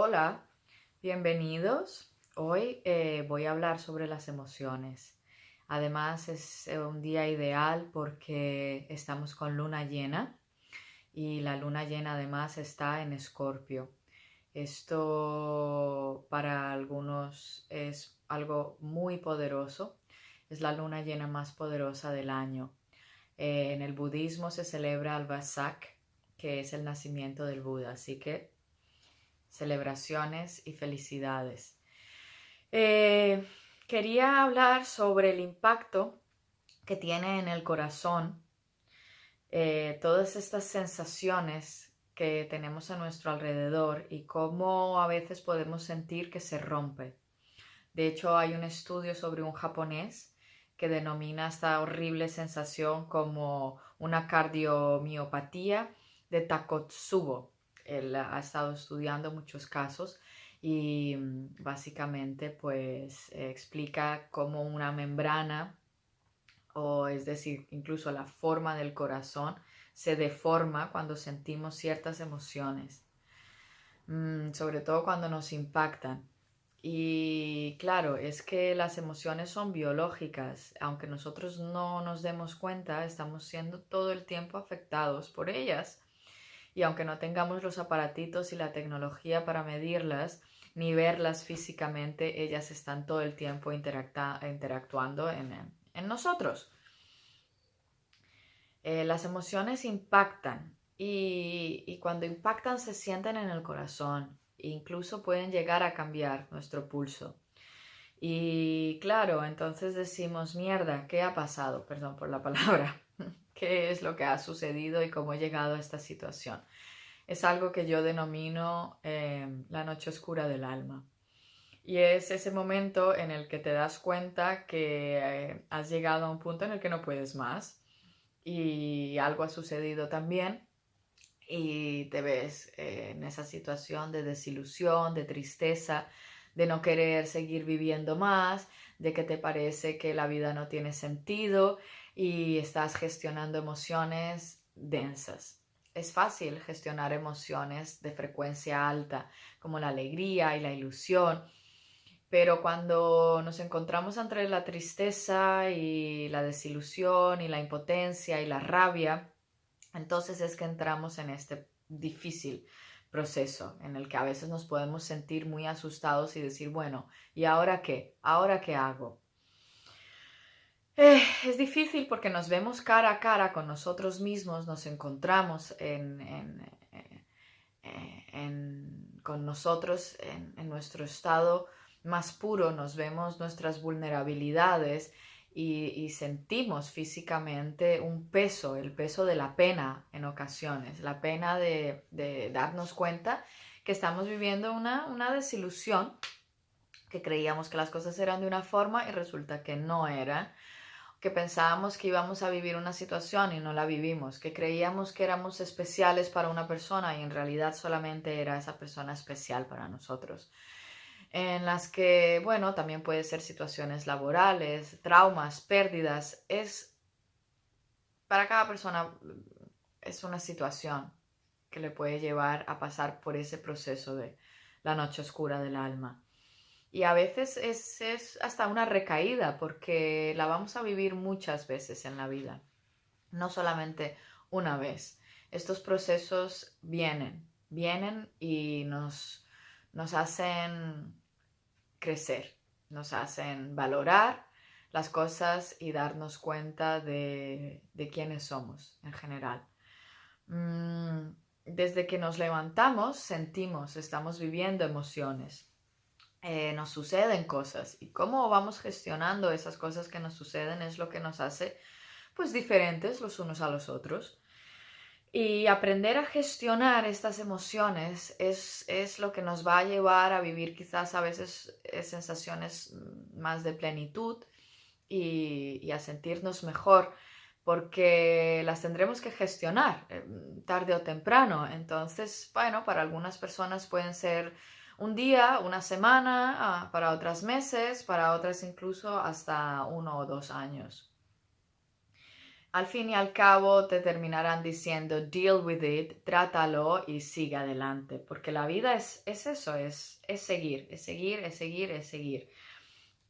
Hola, bienvenidos. Hoy voy a hablar sobre las emociones. Además es un día ideal porque estamos con luna llena y la luna llena además está en Escorpio. Esto para algunos es algo muy poderoso. Es la luna llena más poderosa del año. En el budismo se celebra el Vasak, que es el nacimiento del Buda, así que celebraciones y felicidades. Eh, Quería hablar sobre el impacto que tiene en el corazón todas estas sensaciones que tenemos a nuestro alrededor y cómo a veces podemos sentir que se rompe. De hecho, hay un estudio sobre un japonés que denomina esta horrible sensación como una cardiomiopatía de Takotsubo. Él ha estado estudiando muchos casos y básicamente pues explica cómo una membrana o es decir, incluso la forma del corazón se deforma cuando sentimos ciertas emociones, sobre todo cuando nos impactan. Y claro, es que las emociones son biológicas, aunque nosotros no nos demos cuenta, estamos siendo todo el tiempo afectados por ellas. Y aunque no tengamos los aparatitos y la tecnología para medirlas, ni verlas físicamente, ellas están todo el tiempo interactuando en nosotros. Las emociones impactan y cuando impactan se sienten en el corazón, e incluso pueden llegar a cambiar nuestro pulso. Y claro, entonces decimos, mierda, ¿qué ha pasado? Perdón por la palabra. ¿Qué es lo que ha sucedido y cómo he llegado a esta situación? Es algo que yo denomino la noche oscura del alma. Y es ese momento en el que te das cuenta que has llegado a un punto en el que no puedes más y algo ha sucedido también y te ves en esa situación de desilusión, de tristeza, de no querer seguir viviendo más, de que te parece que la vida no tiene sentido y estás gestionando emociones densas. Es fácil gestionar emociones de frecuencia alta, como la alegría y la ilusión, pero cuando nos encontramos entre la tristeza y la desilusión y la impotencia y la rabia, entonces es que entramos en este difícil proceso en el que a veces nos podemos sentir muy asustados y decir, bueno, ¿y ahora qué? ¿Ahora qué hago? Es difícil porque nos vemos cara a cara con nosotros mismos, nos encontramos con nosotros en nuestro estado más puro, nos vemos nuestras vulnerabilidades y sentimos físicamente un peso, el peso de la pena en ocasiones, la pena de darnos cuenta que estamos viviendo una desilusión, que creíamos que las cosas eran de una forma y resulta que no eran, que pensábamos que íbamos a vivir una situación y no la vivimos, que creíamos que éramos especiales para una persona y en realidad solamente era esa persona especial para nosotros. En las que, bueno, también puede ser situaciones laborales, traumas, pérdidas, para cada persona es una situación que le puede llevar a pasar por ese proceso de la noche oscura del alma. Y a veces es hasta una recaída porque la vamos a vivir muchas veces en la vida, no solamente una vez. Estos procesos vienen y nos hacen crecer, nos hacen valorar las cosas y darnos cuenta de quiénes somos en general. Desde que nos levantamos sentimos, estamos viviendo emociones, nos suceden cosas y cómo vamos gestionando esas cosas que nos suceden es lo que nos hace pues diferentes los unos a los otros. Y aprender a gestionar estas emociones es lo que nos va a llevar a vivir quizás a veces sensaciones más de plenitud y a sentirnos mejor porque las tendremos que gestionar tarde o temprano. Entonces, bueno, para algunas personas pueden ser un día, una semana, para otras meses, para otras incluso hasta 1 o 2 años. al fin y al cabo te terminarán diciendo deal with it, trátalo y sigue adelante, porque la vida es eso, es seguir, es seguir, es seguir, es seguir.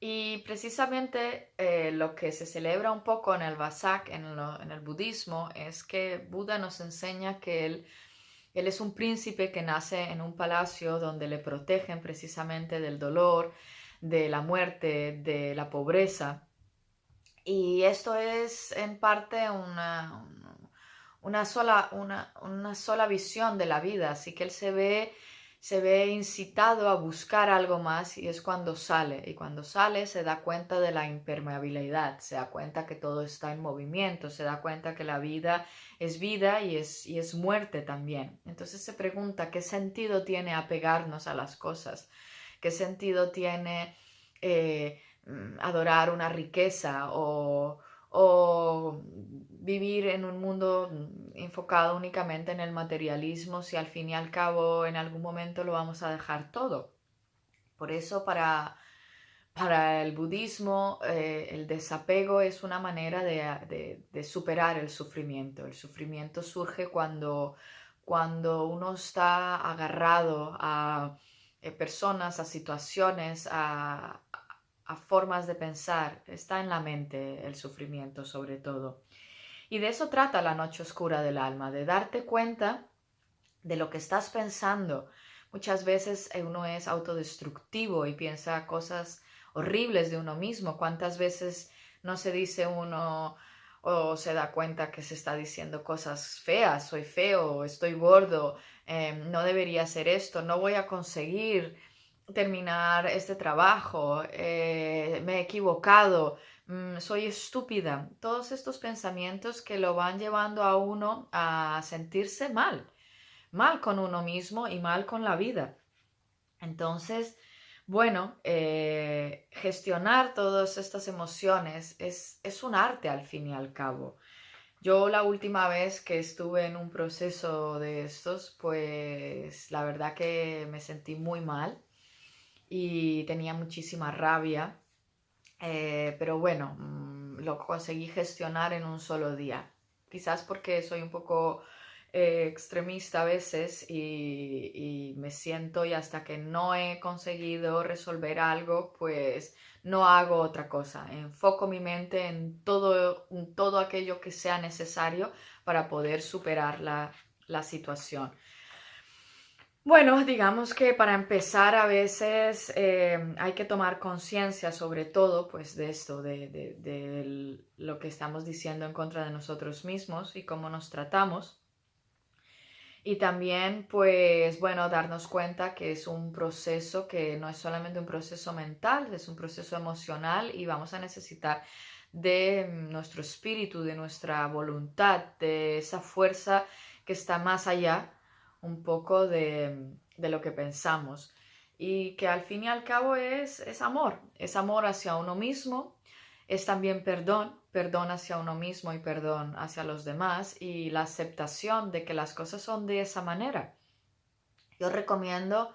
Y precisamente lo que se celebra un poco en el Vasak, en el budismo, es que Buda nos enseña que él es un príncipe que nace en un palacio donde le protegen precisamente del dolor, de la muerte, de la pobreza. Y esto es en parte una sola visión de la vida, así que él se ve incitado a buscar algo más y es cuando sale. Y cuando sale se da cuenta de la impermeabilidad, se da cuenta que todo está en movimiento, se da cuenta que la vida y es muerte también. Entonces se pregunta qué sentido tiene apegarnos a las cosas, qué sentido tiene adorar una riqueza o vivir en un mundo enfocado únicamente en el materialismo si al fin y al cabo en algún momento lo vamos a dejar todo. Por eso para el budismo el desapego es una manera de superar el sufrimiento. El sufrimiento surge cuando uno está agarrado a personas, a situaciones, a formas de pensar. Está en la mente el sufrimiento sobre todo. Y de eso trata la noche oscura del alma, de darte cuenta de lo que estás pensando. Muchas veces uno es autodestructivo y piensa cosas horribles de uno mismo. ¿Cuántas veces no se dice uno o se da cuenta que se está diciendo cosas feas? Soy feo, estoy gordo, no debería hacer esto, no voy a conseguir terminar este trabajo, me he equivocado, soy estúpida. Todos estos pensamientos que lo van llevando a uno a sentirse mal con uno mismo y mal con la vida. Entonces, bueno, gestionar todas estas emociones es un arte al fin y al cabo. Yo la última vez que estuve en un proceso de estos, pues la verdad que me sentí muy mal y tenía muchísima rabia, pero bueno, lo conseguí gestionar en un solo día. Quizás porque soy un poco extremista a veces y me siento y hasta que no he conseguido resolver algo, pues no hago otra cosa. Enfoco mi mente en todo aquello que sea necesario para poder superar la situación. Bueno, digamos que para empezar a veces hay que tomar conciencia sobre todo pues de esto, de lo que estamos diciendo en contra de nosotros mismos y cómo nos tratamos. Y también pues bueno, darnos cuenta que es un proceso que no es solamente un proceso mental, es un proceso emocional y vamos a necesitar de nuestro espíritu, de nuestra voluntad, de esa fuerza que está más allá un poco de lo que pensamos y que al fin y al cabo es amor hacia uno mismo, es también perdón, perdón hacia uno mismo y perdón hacia los demás y la aceptación de que las cosas son de esa manera. Yo recomiendo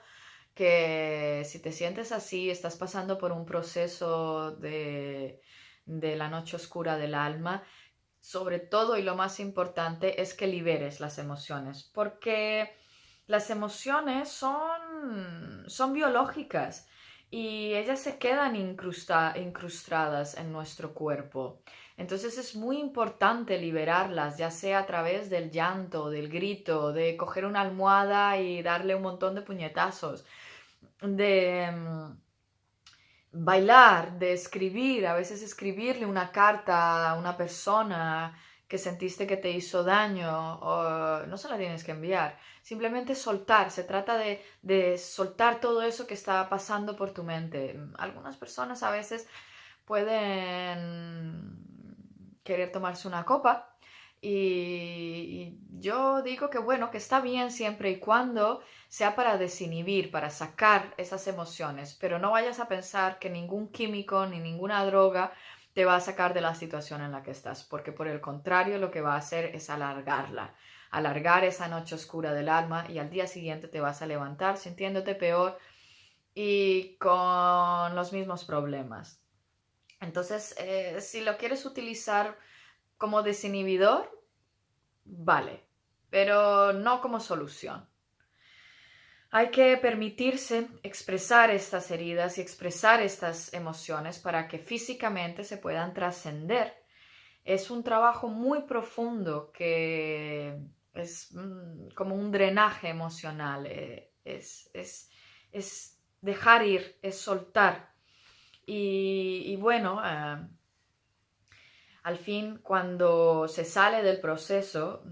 que si te sientes así, estás pasando por un proceso de la noche oscura del alma, sobre todo y lo más importante es que liberes las emociones, porque las emociones son biológicas y ellas se quedan incrustadas en nuestro cuerpo. Entonces es muy importante liberarlas, ya sea a través del llanto, del grito, de coger una almohada y darle un montón de puñetazos, de bailar, de escribir, a veces escribirle una carta a una persona que sentiste que te hizo daño, o no se la tienes que enviar, simplemente soltar, se trata de soltar todo eso que está pasando por tu mente. Algunas personas a veces pueden querer tomarse una copa y yo digo que bueno, que está bien siempre y cuando sea para desinhibir, para sacar esas emociones, pero no vayas a pensar que ningún químico ni ninguna droga te va a sacar de la situación en la que estás, porque por el contrario lo que va a hacer es alargar esa noche oscura del alma y al día siguiente te vas a levantar sintiéndote peor y con los mismos problemas. Entonces, si lo quieres utilizar como desinhibidor, vale, pero no como solución. Hay que permitirse expresar estas heridas y expresar estas emociones para que físicamente se puedan trascender. Es un trabajo muy profundo que es como un drenaje emocional, es dejar ir, es soltar. Y bueno, al fin, cuando se sale del proceso,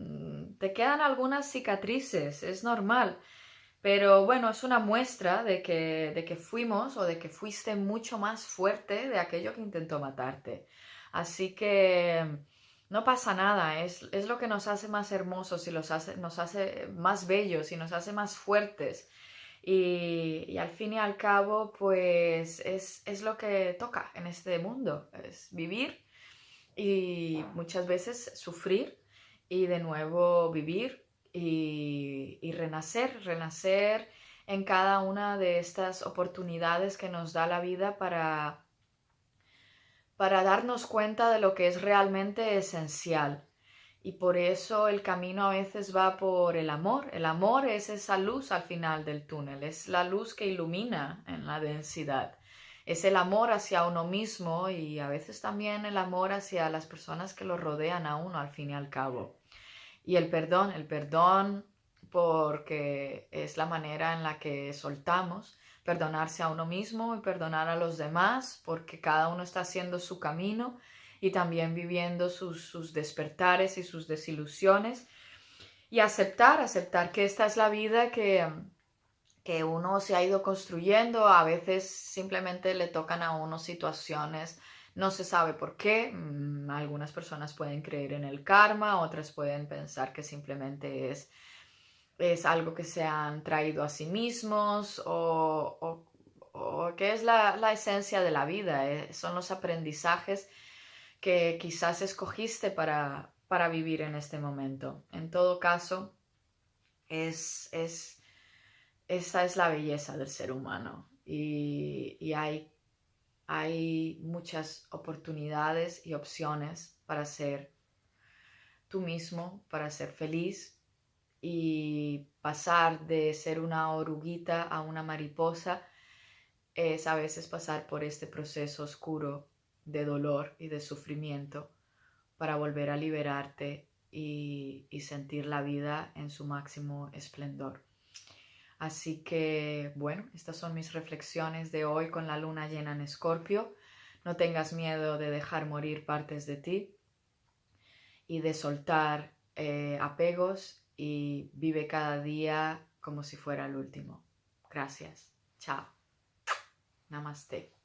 te quedan algunas cicatrices, es normal. Pero bueno, es una muestra de que fuimos o de que fuiste mucho más fuerte de aquello que intentó matarte. Así que no pasa nada, es lo que nos hace más hermosos y nos hace más bellos y nos hace más fuertes. Y al fin y al cabo, pues es lo que toca en este mundo, es vivir y muchas veces sufrir y de nuevo vivir y renacer en cada una de estas oportunidades que nos da la vida para darnos cuenta de lo que es realmente esencial. Y por eso el camino a veces va por el amor. El amor es esa luz al final del túnel, es la luz que ilumina en la densidad. Es el amor hacia uno mismo y a veces también el amor hacia las personas que lo rodean a uno al fin y al cabo. Y el perdón porque es la manera en la que soltamos, perdonarse a uno mismo y perdonar a los demás, porque cada uno está haciendo su camino y también viviendo sus despertares y sus desilusiones. Y aceptar que esta es la vida que uno se ha ido construyendo. A veces simplemente le tocan a uno situaciones, no se sabe por qué. Algunas personas pueden creer en el karma, otras pueden pensar que simplemente es algo que se han traído a sí mismos o que es la esencia de la vida. Son los aprendizajes que quizás escogiste para vivir en este momento. En todo caso, esa es la belleza del ser humano y hay muchas oportunidades y opciones para ser tú mismo, para ser feliz y pasar de ser una oruguita a una mariposa es a veces pasar por este proceso oscuro de dolor y de sufrimiento para volver a liberarte y sentir la vida en su máximo esplendor. Así que, bueno, estas son mis reflexiones de hoy con la luna llena en Escorpio. No tengas miedo de dejar morir partes de ti y de soltar apegos y vive cada día como si fuera el último. Gracias. Chao. Namaste.